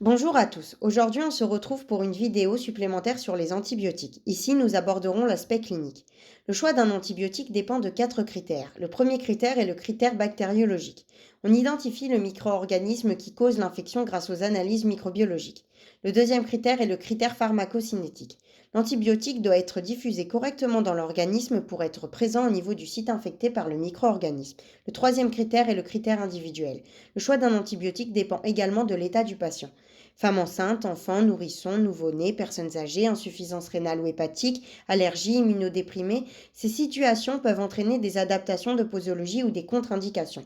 Bonjour à tous, aujourd'hui on se retrouve pour une vidéo supplémentaire sur les antibiotiques. Ici nous aborderons l'aspect clinique. Le choix d'un antibiotique dépend de 4 critères. Le premier critère est le critère bactériologique. On identifie le micro-organisme qui cause l'infection grâce aux analyses microbiologiques. Le deuxième critère est le critère pharmacocinétique. L'antibiotique doit être diffusé correctement dans l'organisme pour être présent au niveau du site infecté par le micro-organisme. Le troisième critère est le critère individuel. Le choix d'un antibiotique dépend également de l'état du patient. Femmes enceintes, enfants, nourrissons, nouveau-nés, personnes âgées, insuffisance rénale ou hépatique, allergies, immunodéprimés, ces situations peuvent entraîner des adaptations de posologie ou des contre-indications.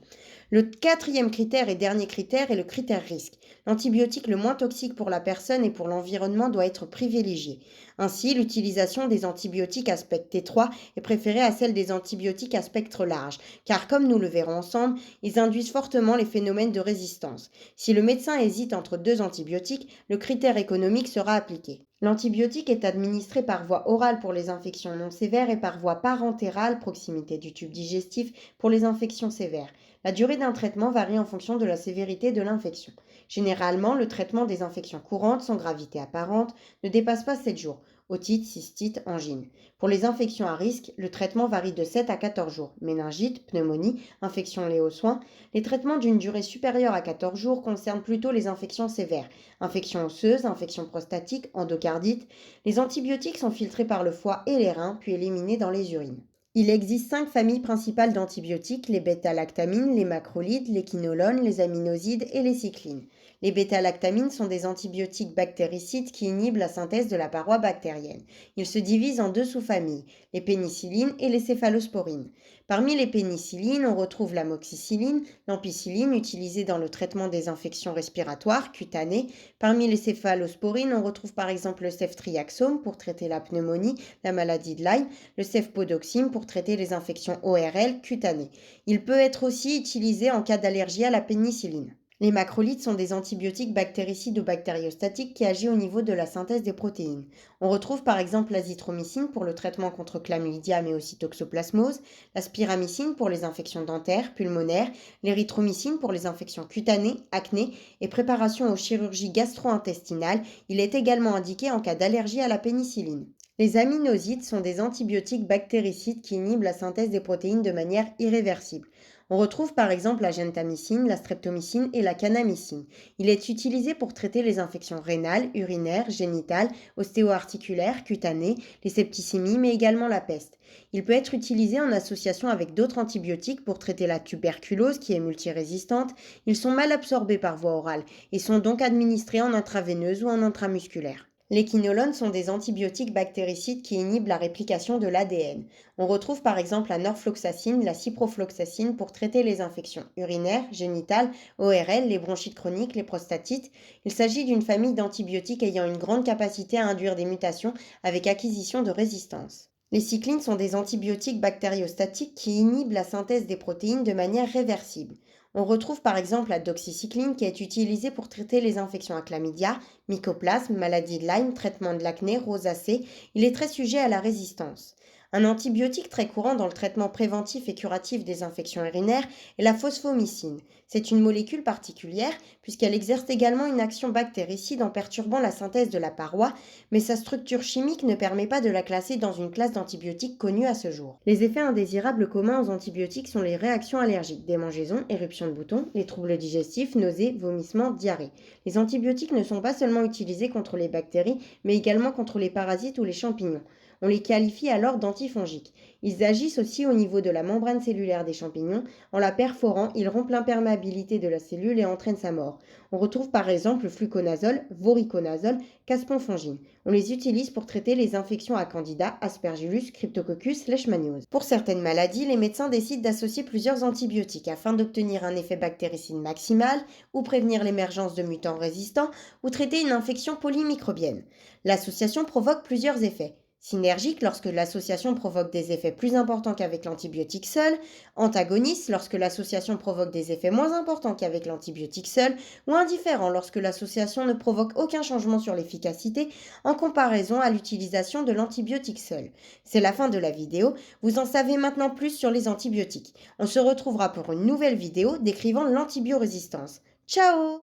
Le quatrième critère et dernier critère est le critère risque. L'antibiotique le moins toxique pour la personne et pour l'environnement doit être privilégié. Ainsi, l'utilisation des antibiotiques à spectre T3 est préférée à celle des antibiotiques à spectre large, car comme nous le verrons ensemble, ils induisent fortement les phénomènes de résistance. Si le médecin hésite entre deux antibiotiques, le critère économique sera appliqué. L'antibiotique est administré par voie orale pour les infections non sévères et par voie parentérale, proximité du tube digestif, pour les infections sévères. La durée d'un traitement varie en fonction de la sévérité de l'infection. Généralement, le traitement des infections courantes sans gravité apparente ne dépasse pas 7 jours. Otite, cystite, angine. Pour les infections à risque, le traitement varie de 7 à 14 jours. Méningite, pneumonie, infection liée aux soins. Les traitements d'une durée supérieure à 14 jours concernent plutôt les infections sévères. Infections osseuses, infections prostatiques, endocardite. Les antibiotiques sont filtrés par le foie et les reins, puis éliminés dans les urines. Il existe 5 familles principales d'antibiotiques, les bêta-lactamines, les macrolides, les quinolones, les aminosides et les cyclines. Les bêta-lactamines sont des antibiotiques bactéricides qui inhibent la synthèse de la paroi bactérienne. Ils se divisent en 2 sous-familles, les pénicillines et les céphalosporines. Parmi les pénicillines, on retrouve l'amoxicilline, l'ampicilline utilisée dans le traitement des infections respiratoires cutanées. Parmi les céphalosporines, on retrouve par exemple le ceftriaxone pour traiter la pneumonie, la maladie de Lyme, le cefpodoxime pour traiter les infections ORL cutanées. Il peut être aussi utilisé en cas d'allergie à la pénicilline. Les macrolides sont des antibiotiques bactéricides ou bactériostatiques qui agissent au niveau de la synthèse des protéines. On retrouve par exemple l'azithromycine pour le traitement contre chlamydia mais aussi toxoplasmose, la spiramycine pour les infections dentaires, pulmonaires, l'érythromycine pour les infections cutanées, acné et préparation aux chirurgies gastro-intestinales. Il est également indiqué en cas d'allergie à la pénicilline. Les aminosides sont des antibiotiques bactéricides qui inhibent la synthèse des protéines de manière irréversible. On retrouve par exemple la gentamicine, la streptomycine et la kanamycine. Il est utilisé pour traiter les infections rénales, urinaires, génitales, ostéo-articulaires, cutanées, les septicémies, mais également la peste. Il peut être utilisé en association avec d'autres antibiotiques pour traiter la tuberculose qui est multirésistante. Ils sont mal absorbés par voie orale et sont donc administrés en intraveineuse ou en intramusculaire. Les quinolones sont des antibiotiques bactéricides qui inhibent la réplication de l'ADN. On retrouve par exemple la norfloxacine, la ciprofloxacine pour traiter les infections urinaires, génitales, ORL, les bronchites chroniques, les prostatites. Il s'agit d'une famille d'antibiotiques ayant une grande capacité à induire des mutations avec acquisition de résistance. Les cyclines sont des antibiotiques bactériostatiques qui inhibent la synthèse des protéines de manière réversible. On retrouve par exemple la doxycycline qui est utilisée pour traiter les infections à chlamydia, mycoplasme, maladie de Lyme, traitement de l'acné, rosacée. Il est très sujet à la résistance. Un antibiotique très courant dans le traitement préventif et curatif des infections urinaires est la phosphomycine. C'est une molécule particulière puisqu'elle exerce également une action bactéricide en perturbant la synthèse de la paroi, mais sa structure chimique ne permet pas de la classer dans une classe d'antibiotiques connue à ce jour. Les effets indésirables communs aux antibiotiques sont les réactions allergiques, démangeaisons, éruptions de boutons, les troubles digestifs, nausées, vomissements, diarrhée. Les antibiotiques ne sont pas seulement utilisés contre les bactéries, mais également contre les parasites ou les champignons. On les qualifie alors d'antifongiques. Ils agissent aussi au niveau de la membrane cellulaire des champignons. En la perforant, ils rompent l'imperméabilité de la cellule et entraînent sa mort. On retrouve par exemple le fluconazole, voriconazole, casponfongine. On les utilise pour traiter les infections à Candida, Aspergillus, Cryptococcus, Leishmaniose. Pour certaines maladies, les médecins décident d'associer plusieurs antibiotiques afin d'obtenir un effet bactéricide maximal ou prévenir l'émergence de mutants résistants ou traiter une infection polymicrobienne. L'association provoque plusieurs effets. Synergique lorsque l'association provoque des effets plus importants qu'avec l'antibiotique seul, antagoniste lorsque l'association provoque des effets moins importants qu'avec l'antibiotique seul, ou indifférent lorsque l'association ne provoque aucun changement sur l'efficacité en comparaison à l'utilisation de l'antibiotique seul. C'est la fin de la vidéo, vous en savez maintenant plus sur les antibiotiques. On se retrouvera pour une nouvelle vidéo décrivant l'antibiorésistance. Ciao!